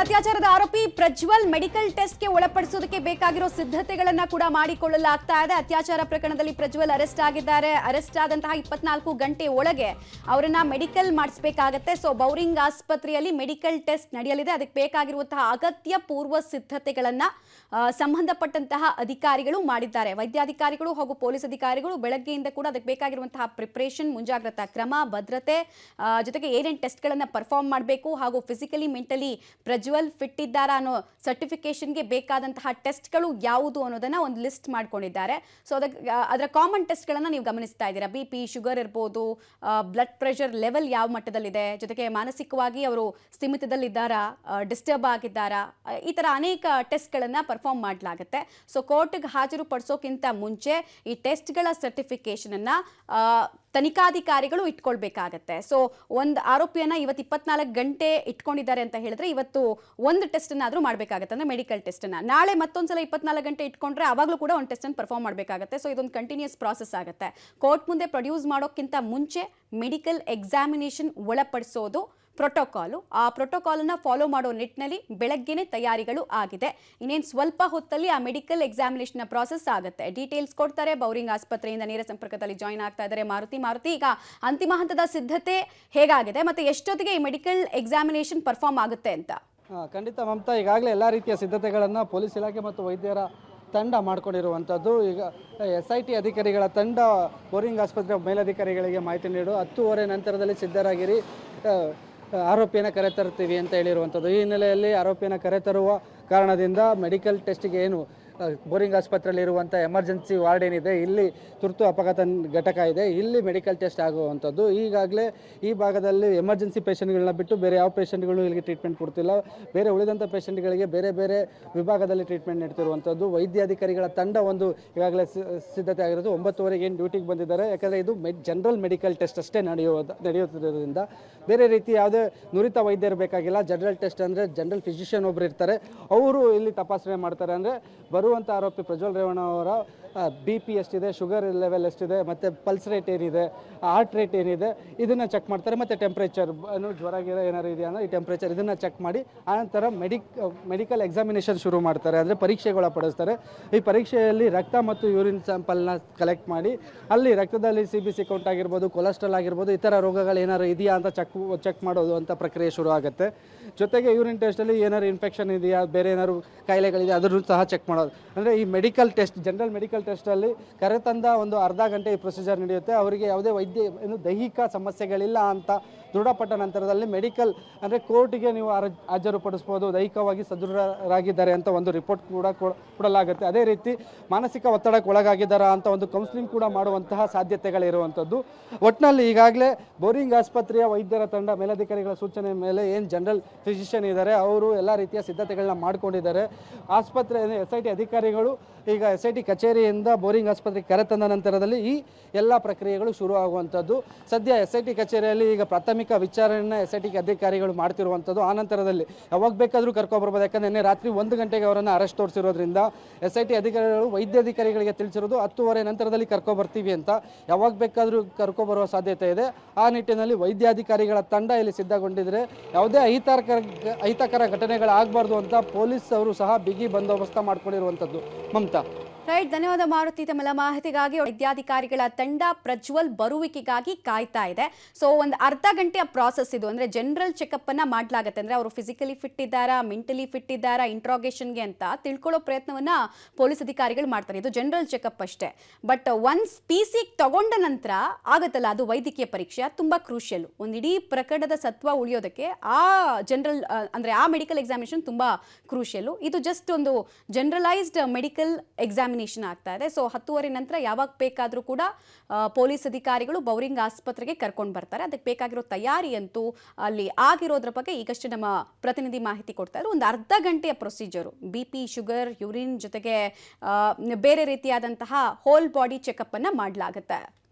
ಅತ್ಯಾಚಾರದ ಆರೋಪಿ ಪ್ರಜ್ವಲ್ ಮೆಡಿಕಲ್ ಟೆಸ್ಟ್ಗೆ ಒಳಪಡಿಸೋದಕ್ಕೆ ಬೇಕಾಗಿರೋ ಸಿದ್ಧತೆಗಳನ್ನ ಕೂಡ ಮಾಡಿಕೊಳ್ಳಲಾಗ್ತಾ ಇದೆ. ಅತ್ಯಾಚಾರ ಪ್ರಕರಣದಲ್ಲಿ ಪ್ರಜ್ವಲ್ ಅರೆಸ್ಟ್ ಆಗಿದ್ದಾರೆ. ಅರೆಸ್ಟ್ ಆದಂತಹ 24 ಗಂಟೆ ಒಳಗೆ ಅವರನ್ನ ಮೆಡಿಕಲ್ ಮಾಡಿಸಬೇಕಾಗುತ್ತೆ. ಸೊ ಬೌರಿಂಗ್ ಆಸ್ಪತ್ರೆಯಲ್ಲಿ ಮೆಡಿಕಲ್ ಟೆಸ್ಟ್ ನಡೆಯಲಿದೆ. ಅದಕ್ಕೆ ಬೇಕಾಗಿರುವಂತಹ ಅಗತ್ಯ ಪೂರ್ವ ಸಿದ್ಧತೆಗಳನ್ನ ಸಂಬಂಧಪಟ್ಟಂತಹ ಅಧಿಕಾರಿಗಳು ಮಾಡಿದ್ದಾರೆ. ವೈದ್ಯಾಧಿಕಾರಿಗಳು ಹಾಗೂ ಪೊಲೀಸ್ ಅಧಿಕಾರಿಗಳು ಬೆಳಗ್ಗೆಯಿಂದ ಕೂಡ ಅದಕ್ಕೆ ಬೇಕಾಗಿರುವಂತಹ ಪ್ರಿಪರೇಷನ್, ಮುಂಜಾಗ್ರತಾ ಕ್ರಮ, ಭದ್ರತೆ ಜೊತೆಗೆ ಏನೇನು ಟೆಸ್ಟ್ಗಳನ್ನು ಪರ್ಫಾರ್ಮ್ ಮಾಡಬೇಕು ಹಾಗೂ ಫಿಸಿಕಲಿ ಮೆಂಟಲಿ ಪ್ರಜ್ವಲ್ ಫಿಟ್ ಇದ್ದಾರಾ ಅನ್ನೋ ಸರ್ಟಿಫಿಕೇಶನ್ಗೆ ಬೇಕಾದಂತಹ ಟೆಸ್ಟ್ಗಳು ಯಾವುದು ಅನ್ನೋದನ್ನ ಒಂದು ಲಿಸ್ಟ್ ಮಾಡ್ಕೊಂಡಿದ್ದಾರೆ. ಸೊ ಅದರ ಕಾಮನ್ ಟೆಸ್ಟ್ಗಳನ್ನು ನೀವು ಗಮನಿಸ್ತಾ ಇದ್ದೀರಾ. BP, ಶುಗರ್ ಇರ್ಬೋದು, ಬ್ಲಡ್ ಪ್ರೆಷರ್ ಲೆವೆಲ್ ಯಾವ ಮಟ್ಟದಲ್ಲಿದೆ, ಜೊತೆಗೆ ಮಾನಸಿಕವಾಗಿ ಅವರು ಸ್ಥಿಮಿತದಲ್ಲಿದ್ದಾರಾ, ಡಿಸ್ಟರ್ಬ್ ಆಗಿದ್ದಾರಾ, ಈ ಥರ ಅನೇಕ ಟೆಸ್ಟ್ಗಳನ್ನು ಪರ್ಫಾರ್ಮ್ ಮಾಡಲಾಗುತ್ತೆ. ಸೊ ಕೋರ್ಟ್ಗೆ ಹಾಜರು ಪಡಿಸೋಕ್ಕಿಂತ ಮುಂಚೆ ಈ ಟೆಸ್ಟ್ಗಳ ಸರ್ಟಿಫಿಕೇಶನನ್ನು ತನಿಖಾಧಿಕಾರಿಗಳು ಇಟ್ಕೊಳ್ಬೇಕಾಗತ್ತೆ. ಸೊ ಒಂದು ಆರೋಪಿಯನ್ನ ಇವತ್ತು 24 ಗಂಟೆ ಇಟ್ಕೊಂಡಿದ್ದಾರೆ ಅಂತ ಹೇಳಿದ್ರೆ ಇವತ್ತು ಒಂದು ಟೆಸ್ಟನ್ನಾದರೂ ಮಾಡಬೇಕಾಗತ್ತೆ, ಅಂದರೆ ಮೆಡಿಕಲ್ ಟೆಸ್ಟನ್ನು. ನಾಳೆ ಮತ್ತೊಂದ್ಸಲ 24 ಗಂಟೆ ಇಟ್ಕೊಂಡ್ರೆ ಆವಾಗಲೂ ಕೂಡ ಒಂದು ಟೆಸ್ಟನ್ನು ಪರ್ಫಾರ್ಮ್ ಮಾಡಬೇಕಾಗತ್ತೆ. ಸೊ ಇದೊಂದು ಕಂಟಿನ್ಯೂಸ್ ಪ್ರಾಸೆಸ್ ಆಗುತ್ತೆ. ಕೋರ್ಟ್ ಮುಂದೆ ಪ್ರೊಡ್ಯೂಸ್ ಮಾಡೋಕ್ಕಿಂತ ಮುಂಚೆ ಮೆಡಿಕಲ್ ಎಕ್ಸಾಮಿನೇಷನ್ ಒಳಪಡಿಸೋದು ಪ್ರೋಟೋಕಾಲು. ಆ ಪ್ರೋಟೋಕಾಲನ್ನು ಫಾಲೋ ಮಾಡೋ ನಿಟ್ಟಿನಲ್ಲಿ ಬೆಳಗ್ಗೆನೇ ತಯಾರಿಗಳು ಆಗಿದೆ. ಇನ್ನೇನು ಸ್ವಲ್ಪ ಹೊತ್ತಲ್ಲಿ ಆ ಮೆಡಿಕಲ್ ಎಕ್ಸಾಮಿನೇಷನ್ ಪ್ರಾಸೆಸ್ ಆಗುತ್ತೆ. ಡೀಟೇಲ್ಸ್ ಕೊಡ್ತಾರೆ. ಬೌರಿಂಗ್ ಆಸ್ಪತ್ರೆಯಿಂದ ನೇರ ಸಂಪರ್ಕದಲ್ಲಿ ಜಾಯಿನ್ ಆಗ್ತಾ ಇದ್ದಾರೆ ಮಾರುತಿ. ಈಗ ಅಂತಿಮ ಹಂತದ ಸಿದ್ಧತೆ ಹೇಗಾಗಿದೆ ಮತ್ತೆ ಎಷ್ಟೊತ್ತಿಗೆ ಈ ಮೆಡಿಕಲ್ ಎಕ್ಸಾಮಿನೇಷನ್ ಪರ್ಫಾರ್ಮ್ ಆಗುತ್ತೆ ಅಂತ? ಖಂಡಿತ ಮಮತಾ, ಈಗಾಗಲೇ ಎಲ್ಲ ರೀತಿಯ ಸಿದ್ಧತೆಗಳನ್ನು ಪೊಲೀಸ್ ಇಲಾಖೆ ಮತ್ತು ವೈದ್ಯರ ತಂಡ ಮಾಡ್ಕೊಂಡಿರುವಂಥದ್ದು. ಈಗ SIT ಅಧಿಕಾರಿಗಳ ತಂಡ ಬೌರಿಂಗ್ ಆಸ್ಪತ್ರೆ ಮೇಲಧಿಕಾರಿಗಳಿಗೆ ಮಾಹಿತಿ ನೀಡು 10:30 ನಂತರದಲ್ಲಿ ಸಿದ್ಧರಾಗಿರಿ, ಆರೋಪಿಯನ್ನು ಕರೆತರ್ತೀವಿ ಅಂತ ಹೇಳಿರುವಂಥದ್ದು. ಈ ಹಿನ್ನೆಲೆಯಲ್ಲಿ ಆರೋಪಿಯನ್ನು ಕರೆತರುವ ಕಾರಣದಿಂದ ಮೆಡಿಕಲ್ ಟೆಸ್ಟಿಗೆ ಏನು ಬೋರಿಂಗ್ ಆಸ್ಪತ್ರೆಯಲ್ಲಿರುವಂಥ ಎಮರ್ಜೆನ್ಸಿ ವಾರ್ಡ್ ಏನಿದೆ, ಇಲ್ಲಿ ತುರ್ತು ಅಪಘಾತ ಘಟಕ ಇದೆ, ಇಲ್ಲಿ ಮೆಡಿಕಲ್ ಟೆಸ್ಟ್ ಆಗುವಂಥದ್ದು. ಈಗಾಗಲೇ ಈ ಭಾಗದಲ್ಲಿ ಎಮರ್ಜೆನ್ಸಿ ಪೇಷಂಟ್ಗಳನ್ನ ಬಿಟ್ಟು ಬೇರೆ ಯಾವ ಪೇಷಂಟ್ಗಳು ಇಲ್ಲಿಗೆ ಟ್ರೀಟ್ಮೆಂಟ್ ಕೊಡ್ತಿಲ್ಲ. ಬೇರೆ ಉಳಿದಂಥ ಪೇಷಂಟ್ಗಳಿಗೆ ಬೇರೆ ಬೇರೆ ವಿಭಾಗದಲ್ಲಿ ಟ್ರೀಟ್ಮೆಂಟ್ ನೀಡ್ತಿರುವಂಥದ್ದು. ವೈದ್ಯಾಧಿಕಾರಿಗಳ ತಂಡ ಒಂದು ಈಗಾಗಲೇ ಸಿದ್ಧತೆ ಆಗಿರೋದು. 9:30ಗೆ ಏನು ಡ್ಯೂಟಿಗೆ ಬಂದಿದ್ದಾರೆ. ಯಾಕಂದರೆ ಇದು ಜನರಲ್ ಮೆಡಿಕಲ್ ಟೆಸ್ಟ್ ಅಷ್ಟೇ ನಡೆಯುತ್ತಿರೋದ್ರಿಂದ ಬೇರೆ ರೀತಿ ಯಾವುದೇ ನುರಿತ ವೈದ್ಯರು ಬೇಕಾಗಿಲ್ಲ. ಜನರಲ್ ಟೆಸ್ಟ್ ಅಂದರೆ ಜನರಲ್ ಫಿಸಿಷಿಯನ್ ಒಬ್ಬರು ಇರ್ತಾರೆ, ಅವರು ಇಲ್ಲಿ ತಪಾಸಣೆ ಮಾಡ್ತಾರೆ. ಅಂದರೆ ಬರುವಂಥ ಆರೋಪಿ ಪ್ರಜ್ವಲ್ ರೇವಣ್ಣ ಅವರ BP ಎಷ್ಟಿದೆ, ಶುಗರ್ ಲೆವೆಲ್ ಎಷ್ಟಿದೆ, ಮತ್ತು ಪಲ್ಸ್ ರೇಟ್ ಏನಿದೆ, ಹಾರ್ಟ್ ರೇಟ್ ಏನಿದೆ, ಇದನ್ನು ಚೆಕ್ ಮಾಡ್ತಾರೆ. ಮತ್ತು ಟೆಂಪ್ರೇಚರ್, ಜ್ವರ ಗಿರ ಏನಾರು ಇದೆಯಾ ಅಂದರೆ ಈ ಟೆಂಪ್ರೇಚರ್ ಇದನ್ನು ಚೆಕ್ ಮಾಡಿ ಆನಂತರ ಮೆಡಿಕಲ್ ಎಕ್ಸಾಮಿನೇಷನ್ ಶುರು ಮಾಡ್ತಾರೆ. ಅಂದರೆ ಪರೀಕ್ಷೆಗೊಳಪಡಿಸ್ತಾರೆ. ಈ ಪರೀಕ್ಷೆಯಲ್ಲಿ ರಕ್ತ ಮತ್ತು ಯೂರಿನ್ ಸ್ಯಾಂಪಲ್ನ ಕಲೆಕ್ಟ್ ಮಾಡಿ ಅಲ್ಲಿ ರಕ್ತದಲ್ಲಿ CBC ಕೌಂಟ್ ಆಗಿರ್ಬೋದು, ಕೊಲೆಸ್ಟ್ರಾಲ್ ಆಗಿರ್ಬೋದು, ಇತರ ರೋಗಗಳು ಏನಾರು ಇದೆಯಾ ಅಂತ ಚೆಕ್ ಮಾಡೋದು ಅಂತ ಪ್ರಕ್ರಿಯೆ ಶುರು ಆಗುತ್ತೆ. ಜೊತೆಗೆ ಯೂರಿನ್ ಟೆಸ್ಟಲ್ಲಿ ಏನಾರು ಇನ್ಫೆಕ್ಷನ್ ಇದೆಯಾ, ಬೇರೆ ಏನಾದ್ರು ಕಾಯಿಲೆಗಳಿದೆ ಅದನ್ನು ಸಹ ಚೆಕ್ ಮಾಡೋದು. ಅಂದರೆ ಈ ಮೆಡಿಕಲ್ ಟೆಸ್ಟ್, ಜನರಲ್ ಮೆಡಿಕಲ್ ಟೆಸ್ಟಲ್ಲಿ ಕರೆತಂದ ಒಂದು ಅರ್ಧ ಗಂಟೆ ಈ ಪ್ರೊಸೀಜರ್ ನಡೆಯುತ್ತೆ. ಅವರಿಗೆ ಯಾವುದೇ ದೈಹಿಕ ಸಮಸ್ಯೆಗಳಿಲ್ಲ ಅಂತ ದೃಢಪಟ್ಟ ನಂತರದಲ್ಲಿ ಮೆಡಿಕಲ್ ಅಂದರೆ ಕೋರ್ಟಿಗೆ ನೀವು ಹಾಜರುಪಡಿಸ್ಬೋದು, ದೈಹಿಕವಾಗಿ ಸದೃಢರಾಗಿದ್ದಾರೆ ಅಂತ ಒಂದು ರಿಪೋರ್ಟ್ ಕೂಡ ಕೊಡಲಾಗುತ್ತೆ. ಅದೇ ರೀತಿ ಮಾನಸಿಕ ಒತ್ತಡಕ್ಕೆ ಒಳಗಾಗಿದ್ದಾರಾ ಅಂತ ಒಂದು ಕೌನ್ಸಿಲಿಂಗ್ ಕೂಡ ಮಾಡುವಂತಹ ಸಾಧ್ಯತೆಗಳಿರುವಂಥದ್ದು. ಒಟ್ಟಿನಲ್ಲಿ ಈಗಾಗಲೇ ಬೋರಿಂಗ್ ಆಸ್ಪತ್ರೆಯ ವೈದ್ಯರ ತಂಡ ಮೇಲಧಿಕಾರಿಗಳ ಸೂಚನೆ ಮೇಲೆ ಏನು ಜನರಲ್ ಫಿಸಿಷಿಯನ್ ಇದ್ದಾರೆ ಅವರು ಎಲ್ಲ ರೀತಿಯ ಸಿದ್ಧತೆಗಳನ್ನ ಮಾಡಿಕೊಂಡಿದ್ದಾರೆ. ಆಸ್ಪತ್ರೆ SIT ಅಧಿಕಾರಿಗಳು ಈಗ SIT ಕಚೇರಿಯಿಂದ ಬೋರಿಂಗ್ ಆಸ್ಪತ್ರೆಗೆ ಕರೆತಂದ ನಂತರದಲ್ಲಿ ಈ ಎಲ್ಲ ಪ್ರಕ್ರಿಯೆಗಳು ಶುರು ಆಗುವಂಥದ್ದು. ಸದ್ಯ SIT ಕಚೇರಿಯಲ್ಲಿ ಈಗ ಪ್ರಾಥಮಿಕ ವಿಚಾರಣೆಯನ್ನು SIT ಅಧಿಕಾರಿಗಳು ಮಾಡ್ತಿರುವಂಥದ್ದು. ಆ ನಂತರದಲ್ಲಿ ಯಾವಾಗ ಬೇಕಾದರೂ ಕರ್ಕೊಬರ್ಬೋದು. ಯಾಕಂದರೆ ನಿನ್ನೆ ರಾತ್ರಿ 1 ಗಂಟೆಗೆ ಅವರನ್ನು ಅರೆಸ್ಟ್ ತೋರಿಸಿರೋದ್ರಿಂದ SIT ಅಧಿಕಾರಿಗಳು ವೈದ್ಯಾಧಿಕಾರಿಗಳಿಗೆ ತಿಳಿಸಿರೋದು 10:30 ನಂತರದಲ್ಲಿ ಕರ್ಕೊಬರ್ತೀವಿ ಅಂತ. ಯಾವಾಗ ಬೇಕಾದರೂ ಕರ್ಕೊಬರುವ ಸಾಧ್ಯತೆ ಇದೆ. ಆ ನಿಟ್ಟಿನಲ್ಲಿ ವೈದ್ಯಾಧಿಕಾರಿಗಳ ತಂಡ ಇಲ್ಲಿ ಸಿದ್ಧಗೊಂಡಿದ್ರೆ ಯಾವುದೇ ಅಹಿತಕರ ಘಟನೆಗಳಾಗಬಾರ್ದು ಅಂತ ಪೊಲೀಸ್ ಅವರು ಸಹ ಬಿಗಿ ಬಂದೋಬಸ್ತ ಮಾಡ್ಕೊಂಡಿರುವಂಥದ್ದು. ಮಮತಾ, ರೈಟ್, ಧನ್ಯವಾದ ಮಾರುತಿ. ತಮ್ಮೆಲ್ಲ ಮಾಹಿತಿಗಾಗಿ ವೈದ್ಯಾಧಿಕಾರಿಗಳ ತಂಡ ಪ್ರಜ್ವಲ್ ಬರುವಿಕೆಗಾಗಿ ಕಾಯ್ತಾ ಇದೆ. ಸೊ ಒಂದು ಅರ್ಧ ಗಂಟೆಯ ಪ್ರಾಸೆಸ್ ಇದು. ಅಂದರೆ ಜನರಲ್ ಚೆಕಪ್ ಅನ್ನ ಮಾಡಲಾಗುತ್ತೆ. ಅಂದರೆ ಅವರು ಫಿಸಿಕಲಿ ಫಿಟ್ ಇದ್ದಾರಾ, ಮೆಂಟಲಿ ಫಿಟ್ ಇದ್ದಾರಾ, ಇಂಟ್ರಾಗೇಷನ್ಗೆ ಅಂತ ತಿಳ್ಕೊಳ್ಳೋ ಪ್ರಯತ್ನವನ್ನ ಪೊಲೀಸ್ ಅಧಿಕಾರಿಗಳು ಮಾಡ್ತಾರೆ. ಇದು ಜನರಲ್ ಚೆಕಪ್ ಅಷ್ಟೇ. ಬಟ್ ಒನ್ಸ್ PC ತಗೊಂಡ ನಂತರ ಆಗುತ್ತಲ್ಲ, ಅದು ವೈದ್ಯಕೀಯ ಪರೀಕ್ಷೆ, ತುಂಬಾ ಕ್ರೂಷಿಯಲ್. ಒಂದು ಇಡೀ ಪ್ರಕರಣದ ಸತ್ವ ಉಳಿಯೋದಕ್ಕೆ ಆ ಜನರಲ್ ಅಂದರೆ ಆ ಮೆಡಿಕಲ್ ಎಕ್ಸಾಮಿನೇಷನ್ ತುಂಬಾ ಕ್ರೂಷಿಯಲ್. ಇದು ಜಸ್ಟ್ ಒಂದು ಜನರಲೈಸ್ಡ್ ಮೆಡಿಕಲ್ ಎಕ್ಸಾಮಿನೇಷನ್ ಆಗ್ತಾ ಇದೆ. ಸೊ 10:30 ನಂತರ ಯಾವಾಗ ಬೇಕಾದರೂ ಕೂಡ ಪೊಲೀಸ್ ಅಧಿಕಾರಿಗಳು ಬೌರಿಂಗ್ ಆಸ್ಪತ್ರೆಗೆ ಕರ್ಕೊಂಡು ಬರ್ತಾರೆ. ಅದಕ್ಕೆ ಬೇಕಾಗಿರೋ ತಯಾರಿ ಅಂತೂ ಅಲ್ಲಿ ಆಗಿರೋದ್ರ ಬಗ್ಗೆ ಈಗಷ್ಟೇ ನಮ್ಮ ಪ್ರತಿನಿಧಿ ಮಾಹಿತಿ ಕೊಡ್ತಾ ಇದ್ರು. ಒಂದು ಅರ್ಧ ಗಂಟೆಯ ಪ್ರೊಸೀಜರು. BP, ಶುಗರ್, ಯೂರಿನ್ ಜೊತೆಗೆ ಬೇರೆ ರೀತಿಯಾದಂತಹ ಹೋಲ್ ಬಾಡಿ ಚೆಕಪ್ ಅನ್ನ ಮಾಡಲಾಗುತ್ತೆ.